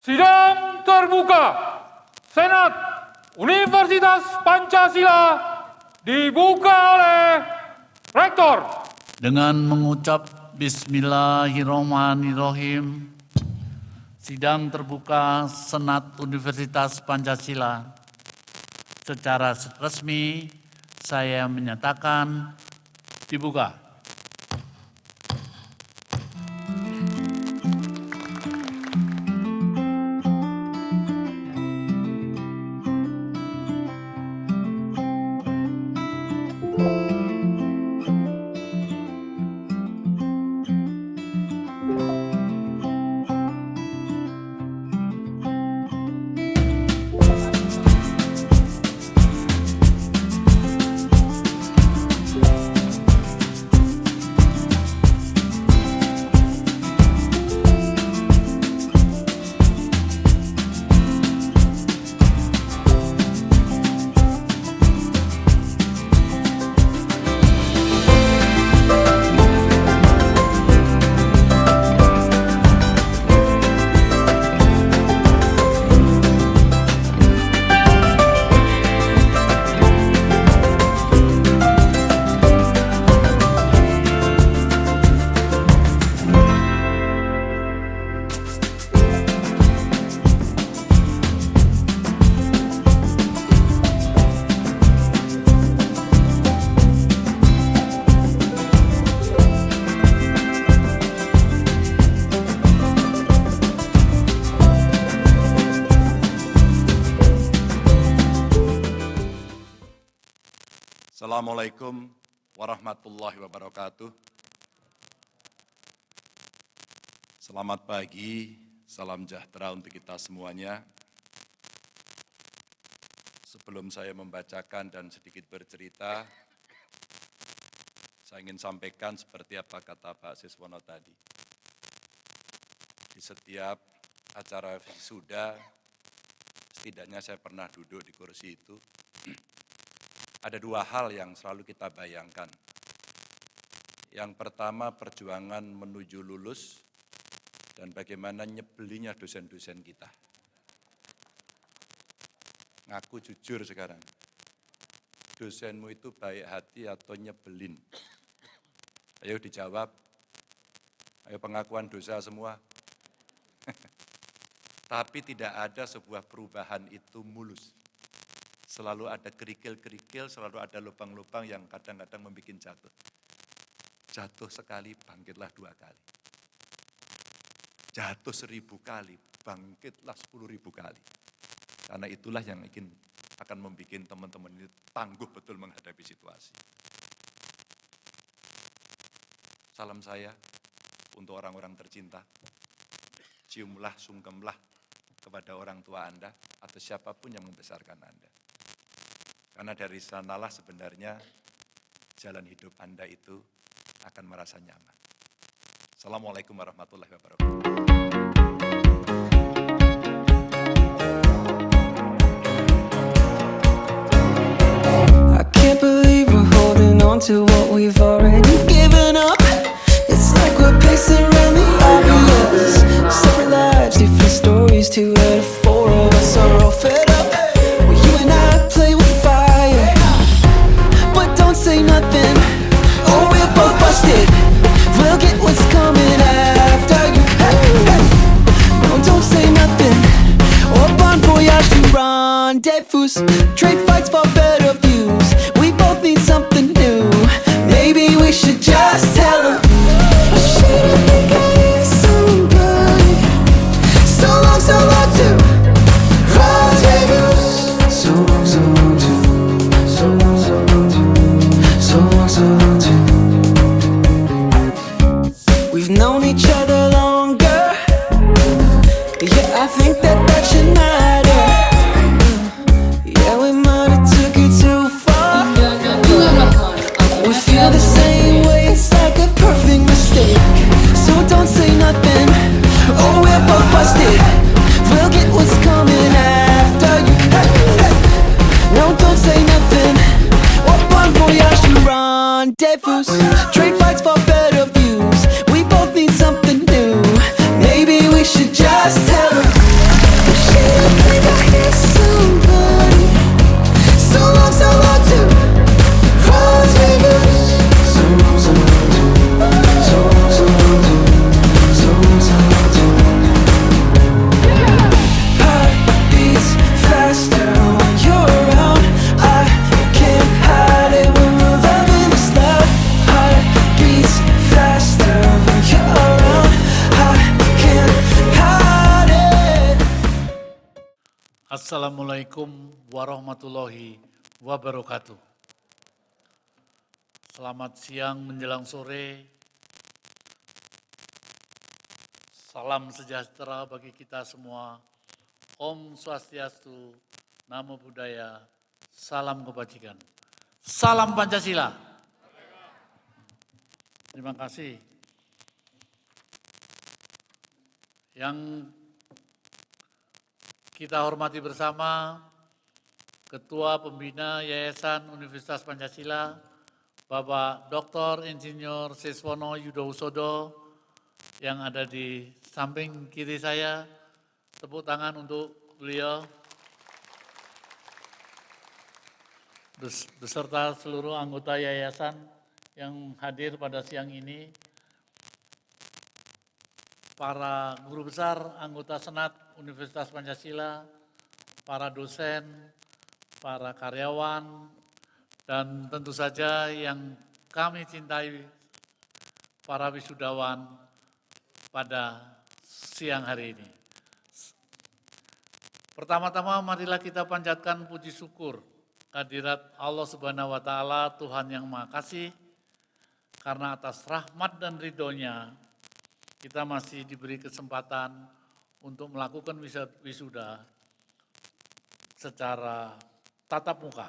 Sidang terbuka Senat Universitas Pancasila dibuka oleh Rektor. Dengan mengucap Bismillahirrahmanirrahim, sidang terbuka Senat Universitas Pancasila secara resmi saya menyatakan dibuka. Assalamualaikum warahmatullahi wabarakatuh. Selamat pagi, salam sejahtera untuk kita semuanya. Sebelum saya membacakan dan sedikit bercerita, saya ingin sampaikan seperti apa kata Pak Siswono tadi. Di setiap acara wisuda, setidaknya saya pernah duduk di kursi itu. Ada dua hal yang selalu kita bayangkan. Yang pertama, perjuangan menuju lulus dan bagaimana nyebelinya dosen-dosen kita. Ngaku jujur sekarang, dosenmu itu baik hati atau nyebelin? Ayo dijawab, ayo pengakuan dosa semua. Tapi tidak ada sebuah perubahan itu mulus. Selalu ada kerikil-kerikil, selalu ada lubang-lubang yang kadang-kadang membuat jatuh. Jatuh sekali, bangkitlah 2 kali. Jatuh 1000 kali, bangkitlah 10.000 kali. Karena itulah yang akan membuat teman-teman ini tangguh betul menghadapi situasi. Salam saya untuk orang-orang tercinta. Ciumlah, sungkemlah kepada orang tua Anda atau siapapun yang membesarkan Anda. Karena dari sanalah sebenarnya jalan hidup Anda itu akan merasa nyaman. Assalamualaikum warahmatullahi wabarakatuh. I can't believe we're holding on to what we've already given up. It's like we're pacing around the obvious. Separate lives, different stories, 2 out of 4 of us are all fed up. Well, you and I play with fire, but don't say nothing. Oh, we're both busted. We'll get what's coming after you. No, don't say nothing. Or bon voyage to rendezvous. Trade fights for better views. We both need something new. Maybe we should just tell them. Shouldn't think I is so good. So long to rendezvous. So long to. So long to. So long to. We've known each other longer. Yeah, I think that should matter. Yeah, we might have took it too far. We feel the same way, it's like a perfect mistake. So don't say nothing. Oh, we're both busted. We'll get what's coming after you. No, don't say nothing. Or bon voyage to rendezvous. Trade fights for better views. We both need something new. Maybe we should just tell them. Assalamualaikum warahmatullahi wabarakatuh. Selamat siang menjelang sore. Salam sejahtera bagi kita semua. Om Swastiastu, Namo Buddhaya, salam kebajikan. Salam Pancasila. Terima kasih. Yang kita hormati bersama Ketua Pembina Yayasan Universitas Pancasila, Bapak Dr. Insinyur Siswono Yudhowisodo yang ada di samping kiri saya. Tepuk tangan untuk beliau beserta seluruh anggota yayasan yang hadir pada siang ini. Para guru besar, anggota Senat Universitas Pancasila, para dosen, para karyawan, dan tentu saja yang kami cintai, para wisudawan pada siang hari ini. Pertama-tama marilah kita panjatkan puji syukur kehadirat Allah Subhanahu wa Ta'ala, Tuhan yang Maha Kasih, karena atas rahmat dan ridhonya kita masih diberi kesempatan untuk melakukan wisuda secara tatap muka.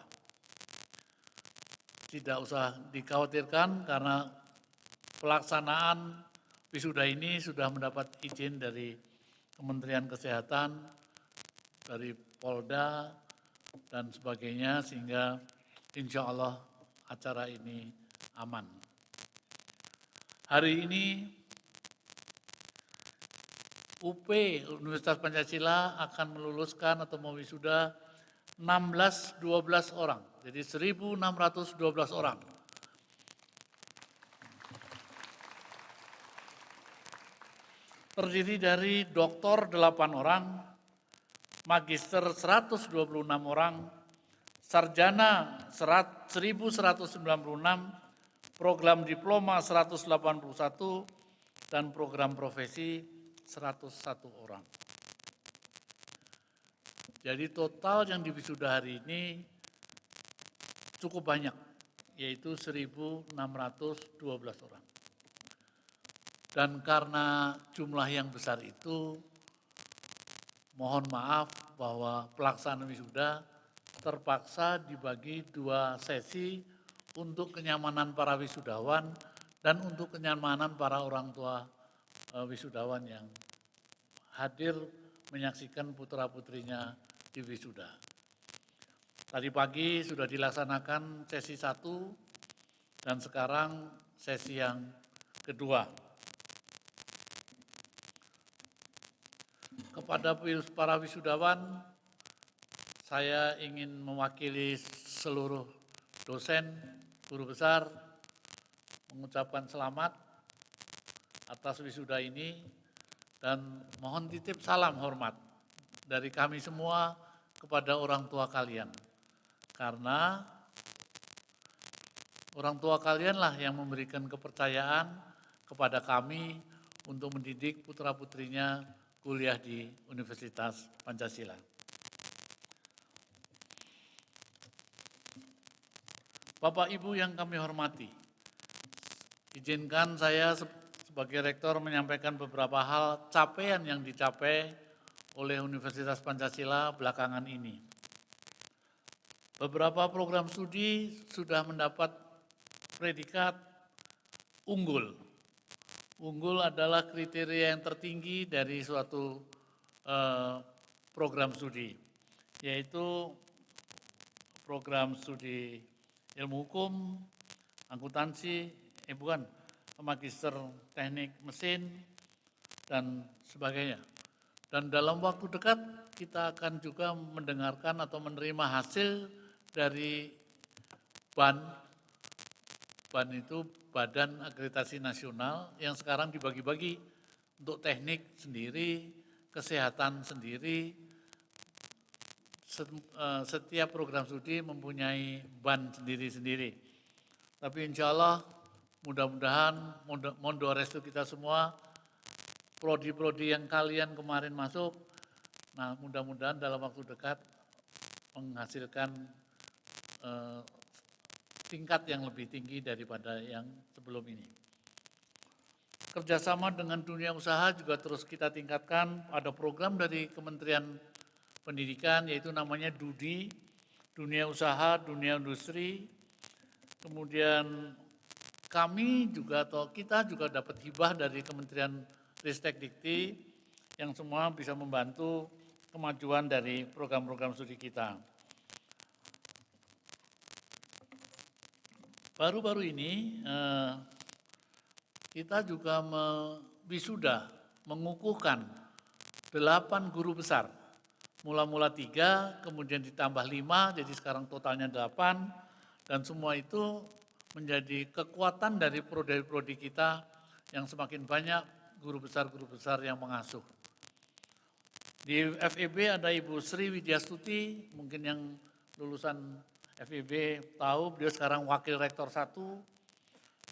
Tidak usah dikhawatirkan karena pelaksanaan wisuda ini sudah mendapat izin dari Kementerian Kesehatan, dari Polda, dan sebagainya, sehingga insya Allah acara ini aman. Hari ini UP Universitas Pancasila akan meluluskan atau mewisuda 16-12 orang, jadi 1.612 orang. Terdiri dari doktor 8 orang, magister 126 orang, sarjana 1.196, program diploma 181, dan program profesi 101 orang. Jadi total yang diwisuda hari ini cukup banyak, yaitu 1.612 orang. Dan karena jumlah yang besar itu, mohon maaf bahwa pelaksanaan wisuda terpaksa dibagi 2 sesi untuk kenyamanan para wisudawan dan untuk kenyamanan para orang tua wisudawan yang hadir menyaksikan putra-putrinya di wisuda. Tadi pagi sudah dilaksanakan sesi 1 dan sekarang sesi yang kedua. Kepada para wisudawan, saya ingin mewakili seluruh dosen, guru besar, mengucapkan selamat atas wisuda ini dan mohon titip salam hormat dari kami semua kepada orang tua kalian. Karena orang tua kalianlah yang memberikan kepercayaan kepada kami untuk mendidik putra-putrinya kuliah di Universitas Pancasila. Bapak Ibu yang kami hormati, izinkan saya sebagai rektor menyampaikan beberapa hal capaian yang dicapai oleh Universitas Pancasila belakangan ini. Beberapa program studi sudah mendapat predikat unggul. Unggul adalah kriteria yang tertinggi dari suatu program studi, yaitu program studi ilmu hukum, akuntansi, magister teknik mesin, dan sebagainya. Dan dalam waktu dekat kita akan juga mendengarkan atau menerima hasil dari BAN. BAN itu Badan Akreditasi Nasional yang sekarang dibagi-bagi untuk teknik sendiri, kesehatan sendiri. Setiap program studi mempunyai BAN sendiri-sendiri. Tapi insya Allah mudah-mudahan, mohon doa restu kita semua, prodi-prodi yang kalian kemarin masuk Nah, mudah-mudahan dalam waktu dekat menghasilkan tingkat yang lebih tinggi daripada yang sebelum ini. Kerjasama dengan dunia usaha juga terus kita tingkatkan. Ada program dari Kementerian Pendidikan yaitu namanya DUDI, Dunia Usaha, Dunia Industri. Kemudian kami juga atau kita juga dapat hibah dari Kementerian Ristek Dikti yang semua bisa membantu kemajuan dari program-program studi kita. Baru-baru ini kita juga wisuda mengukuhkan 8 guru besar. Mula-mula 3, kemudian ditambah 5, jadi sekarang totalnya 8. Dan semua itu menjadi kekuatan dari prodi-prodi kita yang semakin banyak guru besar yang mengasuh. Di FEB ada Ibu Sri Widyastuti, mungkin yang lulusan FEB tahu, beliau sekarang Wakil Rektor 1.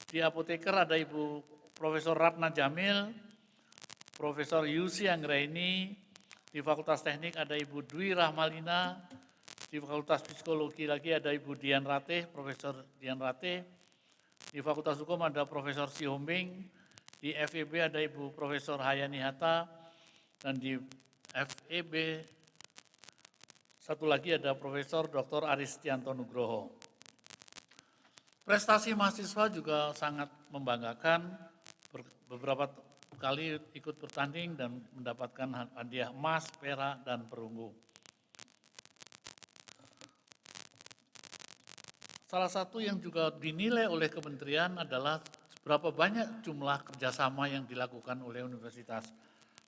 Di apoteker ada Ibu Profesor Ratna Jamil, Profesor Yusi Anggraini. Di Fakultas Teknik ada Ibu Dwi Rahmalina. Di Fakultas Psikologi lagi ada Ibu Dian Ratih, Profesor Dian Ratih. Di Fakultas Hukum ada Profesor Sihombing. Di FEB ada Ibu Profesor Hayani Hatta. Dan di FEB satu lagi ada Profesor Dr. Aristianto Nugroho. Prestasi mahasiswa juga sangat membanggakan. Beberapa kali ikut bertanding dan mendapatkan hadiah emas, perak, dan perunggu. Salah satu yang juga dinilai oleh kementerian adalah berapa banyak jumlah kerjasama yang dilakukan oleh universitas.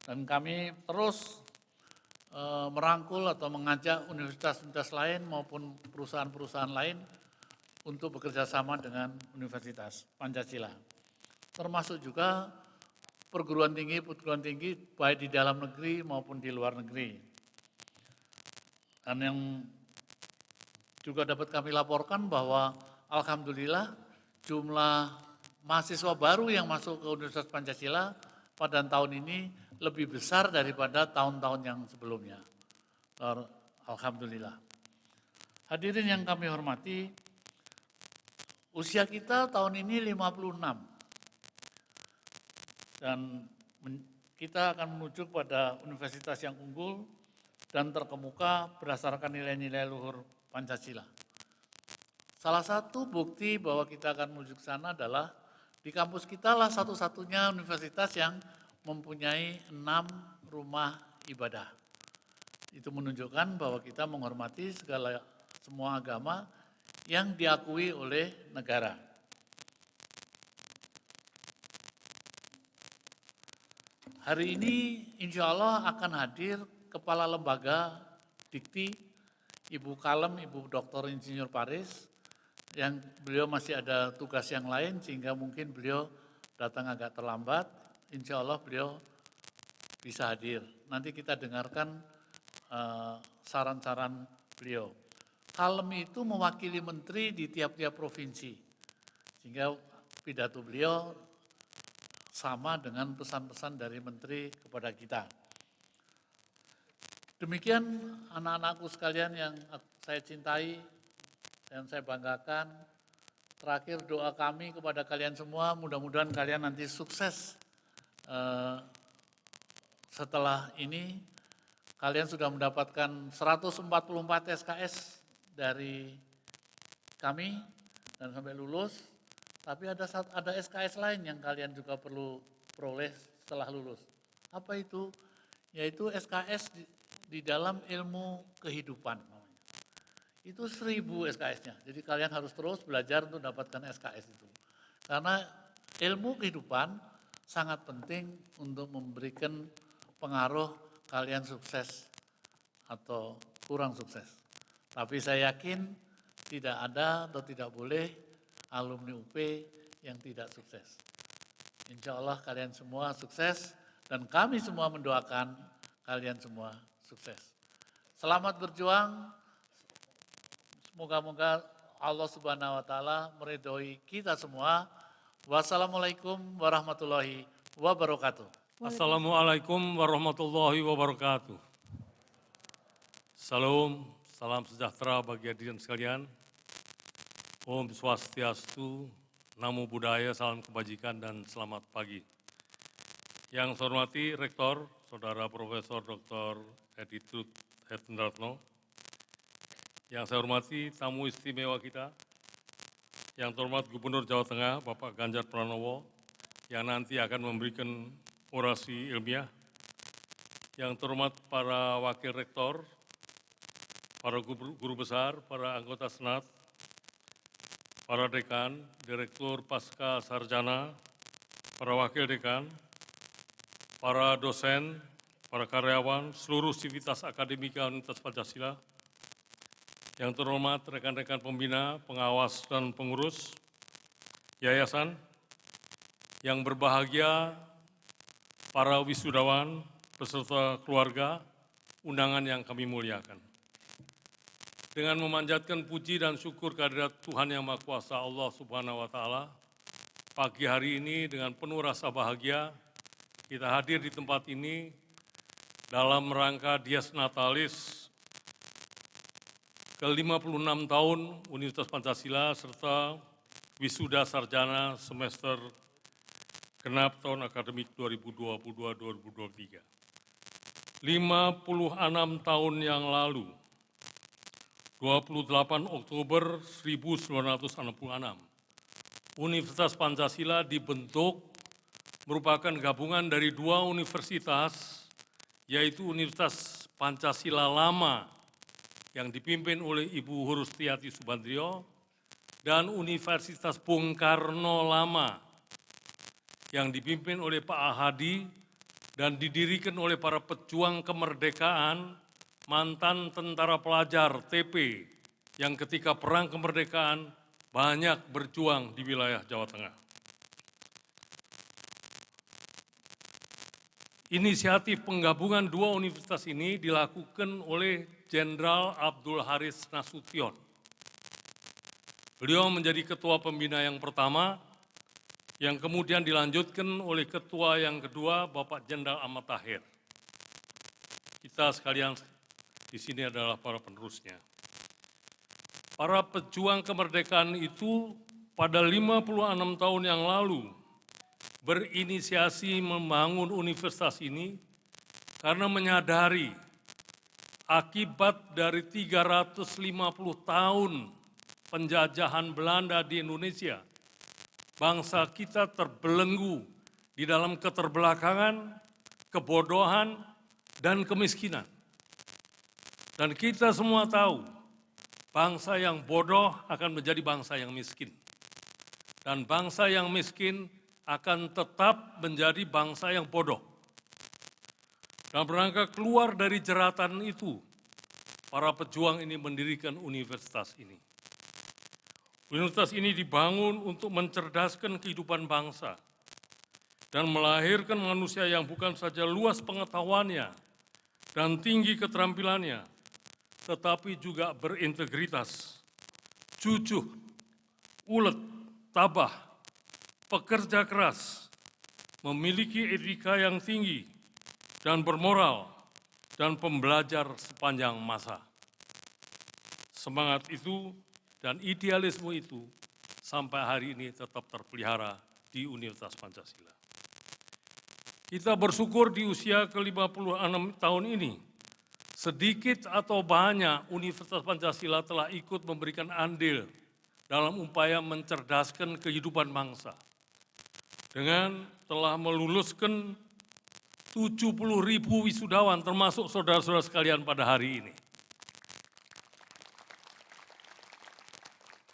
Dan kami terus merangkul atau mengajak universitas-universitas lain maupun perusahaan-perusahaan lain untuk bekerja sama dengan Universitas Pancasila. Termasuk juga perguruan tinggi baik di dalam negeri maupun di luar negeri. Dan yang juga dapat kami laporkan bahwa alhamdulillah jumlah mahasiswa baru yang masuk ke Universitas Pancasila pada tahun ini lebih besar daripada tahun-tahun yang sebelumnya. Alhamdulillah. Hadirin yang kami hormati, usia kita tahun ini 56. Dan kita akan menuju pada universitas yang unggul dan terkemuka berdasarkan nilai-nilai luhur Pancasila. Salah satu bukti bahwa kita akan menuju ke sana adalah di kampus kita lah satu-satunya universitas yang mempunyai 6 rumah ibadah. Itu menunjukkan bahwa kita menghormati semua agama yang diakui oleh negara. Hari ini insya Allah akan hadir Kepala Lembaga Dikti, Ibu Kalem, Ibu Dr. Insinyur Paris, yang beliau masih ada tugas yang lain sehingga mungkin beliau datang agak terlambat. Insya Allah beliau bisa hadir. Nanti kita dengarkan saran-saran beliau. Kalem itu mewakili menteri di tiap-tiap provinsi, sehingga pidato beliau sama dengan pesan-pesan dari menteri kepada kita. Demikian anak-anakku sekalian yang saya cintai dan saya banggakan. Terakhir doa kami kepada kalian semua, mudah-mudahan kalian nanti sukses. Setelah ini kalian sudah mendapatkan 144 SKS dari kami dan sampai lulus. Tapi ada SKS lain yang kalian juga perlu peroleh setelah lulus. Apa itu? Yaitu SKS di dalam ilmu kehidupan. Itu 1000 SKS-nya. Jadi kalian harus terus belajar untuk dapatkan SKS itu. Karena ilmu kehidupan sangat penting untuk memberikan pengaruh kalian sukses atau kurang sukses. Tapi saya yakin tidak ada atau tidak boleh alumni UP yang tidak sukses. Insya Allah kalian semua sukses dan kami semua mendoakan kalian semua sukses. Selamat berjuang. Semoga-moga Allah Subhanahu wa taala meridhoi kita semua. Wassalamualaikum warahmatullahi wabarakatuh. Assalamualaikum warahmatullahi wabarakatuh. Salam, salam sejahtera bagi hadirin sekalian. Om Swastiastu, Namo Buddhaya, salam kebajikan dan selamat pagi. Yang saya hormati Rektor, Saudara Profesor Dr. Edi Trut Hetendratno. Yang saya hormati tamu istimewa kita, yang terhormat Gubernur Jawa Tengah, Bapak Ganjar Pranowo, yang nanti akan memberikan orasi ilmiah. Yang terhormat para Wakil Rektor, para guru besar, para anggota Senat, para dekan, Direktur Pasca Sarjana, para Wakil Dekan, para dosen, para karyawan, seluruh sivitas akademika Universitas Pancasila, yang terhormat rekan-rekan pembina, pengawas, dan pengurus yayasan, yang berbahagia para wisudawan, beserta keluarga, undangan yang kami muliakan. Dengan memanjatkan puji dan syukur kehadirat Tuhan Yang Maha Kuasa Allah Subhanahu wa Ta'ala, pagi hari ini dengan penuh rasa bahagia, kita hadir di tempat ini dalam rangka Dies Natalis ke-56 tahun Universitas Pancasila serta wisuda sarjana semester genap tahun akademik 2022-2023. 56 tahun yang lalu, 28 Oktober 1966, Universitas Pancasila dibentuk merupakan gabungan dari dua universitas, yaitu Universitas Pancasila Lama yang dipimpin oleh Ibu Hurustiati Subandrio dan Universitas Bung Karno Lama yang dipimpin oleh Pak Ahadi dan didirikan oleh para pejuang kemerdekaan, mantan tentara pelajar TP yang ketika perang kemerdekaan banyak berjuang di wilayah Jawa Tengah. Inisiatif penggabungan dua universitas ini dilakukan oleh Jenderal Abdul Haris Nasution. Beliau menjadi ketua pembina yang pertama, yang kemudian dilanjutkan oleh ketua yang kedua, Bapak Jenderal Ahmad Tahir. Kita sekalian di sini adalah para penerusnya. Para pejuang kemerdekaan itu pada 56 tahun yang lalu berinisiasi membangun universitas ini karena menyadari akibat dari 350 tahun penjajahan Belanda di Indonesia, bangsa kita terbelenggu di dalam keterbelakangan, kebodohan, dan kemiskinan. Dan kita semua tahu, bangsa yang bodoh akan menjadi bangsa yang miskin. Dan bangsa yang miskin akan tetap menjadi bangsa yang bodoh. Dalam rangka keluar dari jeratan itu, para pejuang ini mendirikan universitas ini. Universitas ini dibangun untuk mencerdaskan kehidupan bangsa dan melahirkan manusia yang bukan saja luas pengetahuannya dan tinggi keterampilannya, tetapi juga berintegritas, jujur, ulet, tabah, pekerja keras, memiliki etika yang tinggi, dan bermoral, dan pembelajar sepanjang masa. Semangat itu dan idealisme itu sampai hari ini tetap terpelihara di Universitas Pancasila. Kita bersyukur di usia ke-56 tahun ini, sedikit atau banyak Universitas Pancasila telah ikut memberikan andil dalam upaya mencerdaskan kehidupan bangsa. Dengan telah meluluskan 70.000 wisudawan termasuk saudara-saudara sekalian pada hari ini.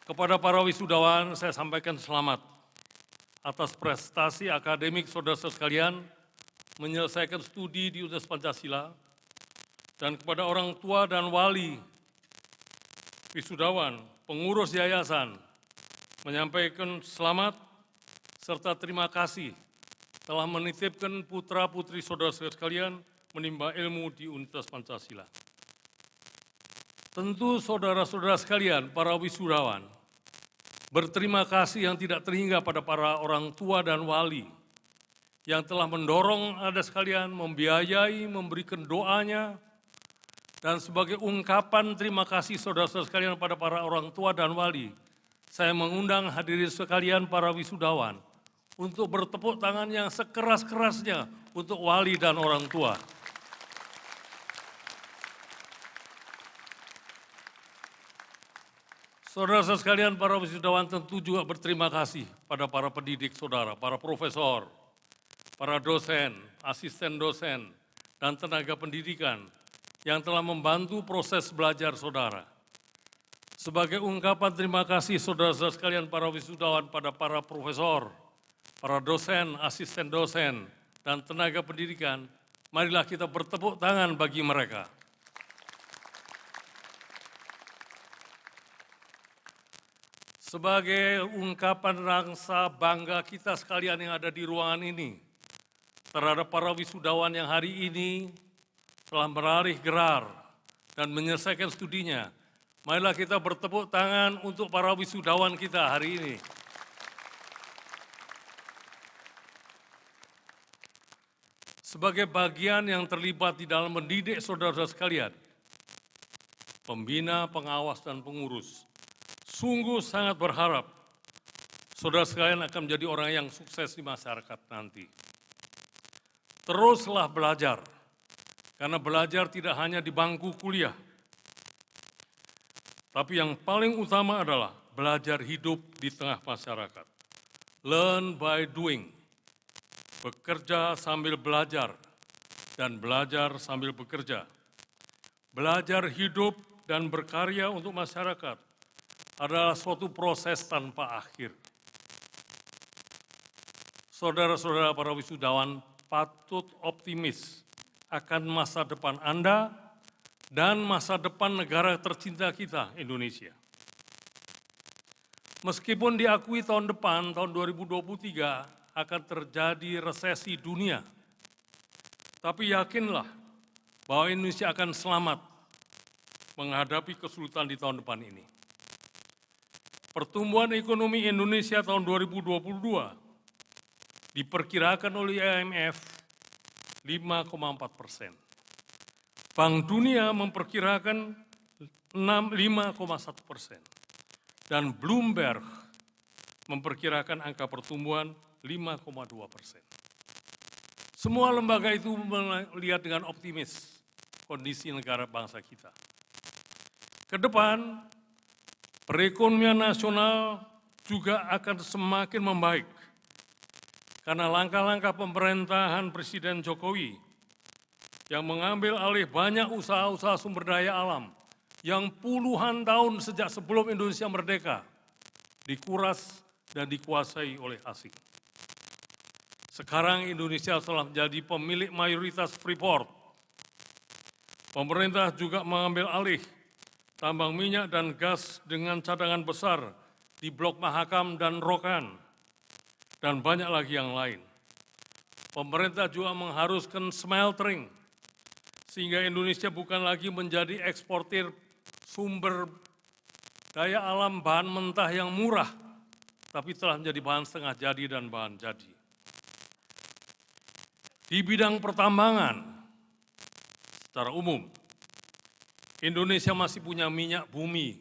Kepada para wisudawan saya sampaikan selamat atas prestasi akademik saudara-saudara sekalian menyelesaikan studi di Universitas Pancasila, dan kepada orang tua dan wali wisudawan, pengurus yayasan menyampaikan selamat serta terima kasih telah menitipkan putra-putri saudara-saudara sekalian menimba ilmu di Universitas Pancasila. Tentu saudara-saudara sekalian, para wisudawan, berterima kasih yang tidak terhingga pada para orang tua dan wali yang telah mendorong Anda sekalian, membiayai, memberikan doanya, Dan sebagai ungkapan terima kasih saudara-saudara sekalian pada para orang tua dan wali, saya mengundang hadirin sekalian para wisudawan untuk bertepuk tangan yang sekeras-kerasnya untuk wali dan orang tua. Saudara-saudara sekalian, para wisudawan tentu juga berterima kasih pada para pendidik saudara, para profesor, para dosen, asisten dosen, dan tenaga pendidikan yang telah membantu proses belajar saudara. Sebagai ungkapan terima kasih saudara-saudara sekalian para wisudawan pada para profesor, para dosen, asisten dosen, dan tenaga pendidikan, marilah kita bertepuk tangan bagi mereka. Sebagai ungkapan rasa bangga kita sekalian yang ada di ruangan ini, terhadap para wisudawan yang hari ini telah meraih gelar dan menyelesaikan studinya, marilah kita bertepuk tangan untuk para wisudawan kita hari ini. Sebagai bagian yang terlibat di dalam mendidik saudara-saudara sekalian, pembina, pengawas, dan pengurus, sungguh sangat berharap saudara sekalian akan menjadi orang yang sukses di masyarakat nanti. Teruslah belajar, karena belajar tidak hanya di bangku kuliah, tapi yang paling utama adalah belajar hidup di tengah masyarakat. Learn by doing, bekerja sambil belajar, dan belajar sambil bekerja. Belajar hidup dan berkarya untuk masyarakat adalah suatu proses tanpa akhir. Saudara-saudara para wisudawan patut optimis akan masa depan Anda dan masa depan negara tercinta kita, Indonesia. Meskipun diakui tahun depan, tahun 2023, akan terjadi resesi dunia, tapi yakinlah bahwa Indonesia akan selamat menghadapi kesulitan di tahun depan ini. Pertumbuhan ekonomi Indonesia tahun 2022 diperkirakan oleh IMF 5,4%. Bank Dunia memperkirakan 5,1%. Dan Bloomberg memperkirakan angka pertumbuhan 5,2%. Semua lembaga itu melihat dengan optimis kondisi negara bangsa kita. Ke depan, perekonomian nasional juga akan semakin membaik karena langkah-langkah pemerintahan Presiden Jokowi yang mengambil alih banyak usaha-usaha sumber daya alam yang puluhan tahun sejak sebelum Indonesia merdeka dikuras dan dikuasai oleh asing. Sekarang Indonesia telah menjadi pemilik mayoritas Freeport. Pemerintah juga mengambil alih tambang minyak dan gas dengan cadangan besar di Blok Mahakam dan Rokan, dan banyak lagi yang lain. Pemerintah juga mengharuskan smeltering, sehingga Indonesia bukan lagi menjadi eksportir sumber daya alam bahan mentah yang murah, tapi telah menjadi bahan setengah jadi dan bahan jadi. Di bidang pertambangan, secara umum, Indonesia masih punya minyak bumi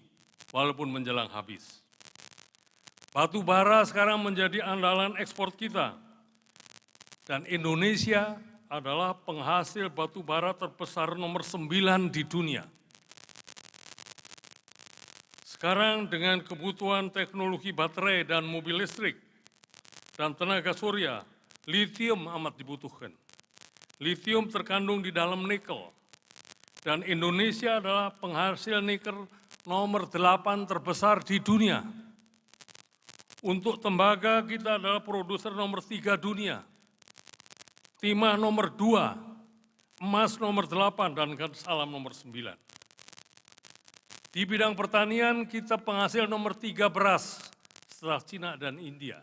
walaupun menjelang habis. Batu bara sekarang menjadi andalan ekspor kita. Dan Indonesia adalah penghasil batu bara terbesar nomor 9 di dunia. Sekarang dengan kebutuhan teknologi baterai dan mobil listrik dan tenaga surya, litium amat dibutuhkan. Litium terkandung di dalam nikel. Dan Indonesia adalah penghasil nikel nomor 8 terbesar di dunia. Untuk tembaga kita adalah produser nomor 3 dunia. Timah nomor 2, emas nomor 8, dan salam nomor 9. Di bidang pertanian kita penghasil nomor 3 beras setelah Cina dan India.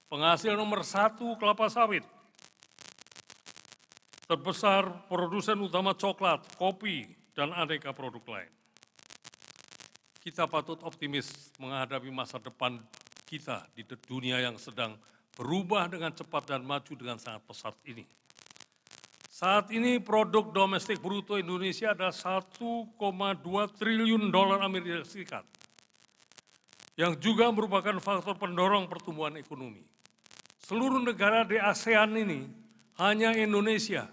Penghasil nomor 1 kelapa sawit. Terbesar produsen utama coklat, kopi, dan aneka produk lain. Kita patut optimis menghadapi masa depan kita di dunia yang sedang berubah dengan cepat dan maju dengan sangat pesat ini. Saat ini produk domestik bruto Indonesia adalah 1,2 triliun dolar Amerika Serikat, yang juga merupakan faktor pendorong pertumbuhan ekonomi. Seluruh negara di ASEAN ini, hanya Indonesia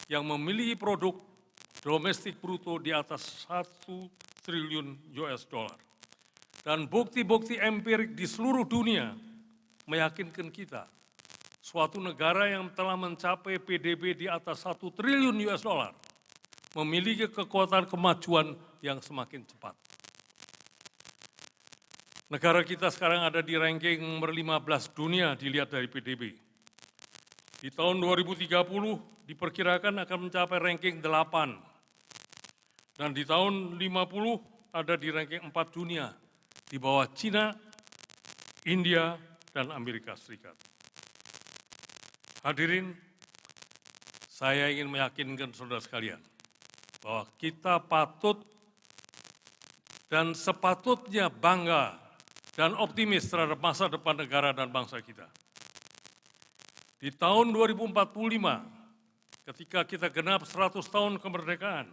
yang memiliki produk domestik bruto di atas 1 triliun US dollar. Dan bukti-bukti empirik di seluruh dunia meyakinkan kita, suatu negara yang telah mencapai PDB di atas 1 triliun US dollar memiliki kekuatan kemajuan yang semakin cepat. Negara kita sekarang ada di ranking nomor 15 dunia dilihat dari PDB. Di tahun 2030 diperkirakan akan mencapai ranking 8. Dan di tahun 50 ada di ranking 4 dunia di bawah Cina, India, dan Amerika Serikat. Hadirin, saya ingin meyakinkan saudara sekalian bahwa kita patut dan sepatutnya bangga dan optimis terhadap masa depan negara dan bangsa kita. Di tahun 2045, ketika kita genap 100 tahun kemerdekaan,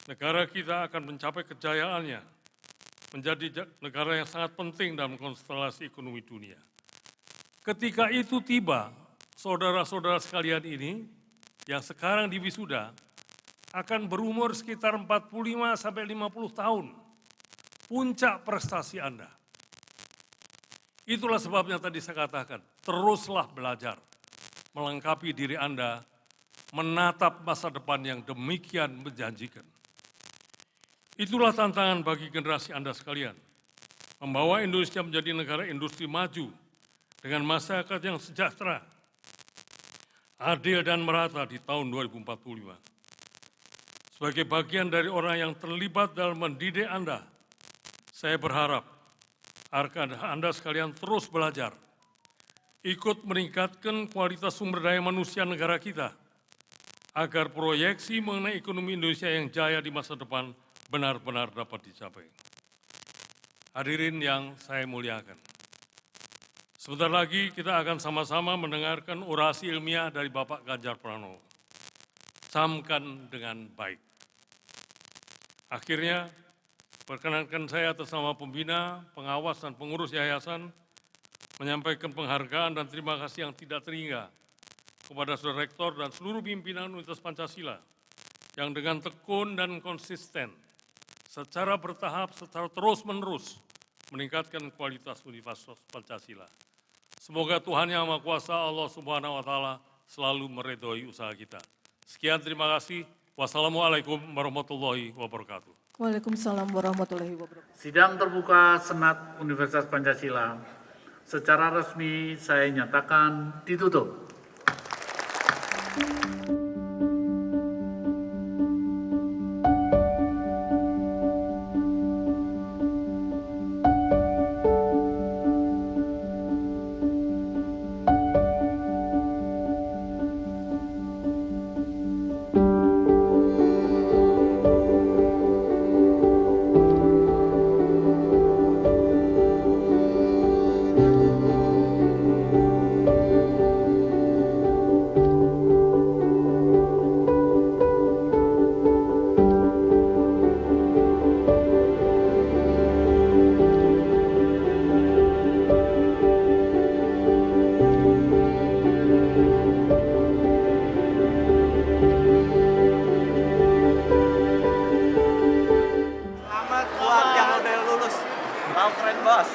negara kita akan mencapai kejayaannya, menjadi negara yang sangat penting dalam konstelasi ekonomi dunia. Ketika itu tiba, saudara-saudara sekalian ini yang sekarang di wisuda akan berumur sekitar 45 sampai 50 tahun. Puncak prestasi Anda. Itulah sebabnya tadi saya katakan, teruslah belajar, melengkapi diri Anda, menatap masa depan yang demikian menjanjikan. Itulah tantangan bagi generasi Anda sekalian, membawa Indonesia menjadi negara industri maju, dengan masyarakat yang sejahtera, adil dan merata di tahun 2045. Sebagai bagian dari orang yang terlibat dalam mendidik Anda, saya berharap agar Anda sekalian terus belajar, ikut meningkatkan kualitas sumber daya manusia negara kita, agar proyeksi mengenai ekonomi Indonesia yang jaya di masa depan benar-benar dapat dicapai. Hadirin yang saya muliakan, sebentar lagi kita akan sama-sama mendengarkan orasi ilmiah dari Bapak Ganjar Pranowo. Camkan dengan baik. Akhirnya, perkenankan saya atas nama pembina, pengawas, dan pengurus yayasan menyampaikan penghargaan dan terima kasih yang tidak terhingga kepada Saudara Rektor dan seluruh pimpinan Universitas Pancasila yang dengan tekun dan konsisten, secara bertahap, secara terus-menerus meningkatkan kualitas Universitas Pancasila. Semoga Tuhan Yang Maha Kuasa, Allah Subhanahu wa Ta'ala, selalu meridhoi usaha kita. Sekian, terima kasih. Wassalamualaikum warahmatullahi wabarakatuh. Waalaikumsalam warahmatullahi wabarakatuh. Sidang terbuka Senat Universitas Pancasila secara resmi saya nyatakan ditutup. Selamat buat yang udah lulus. Wow, keren bos.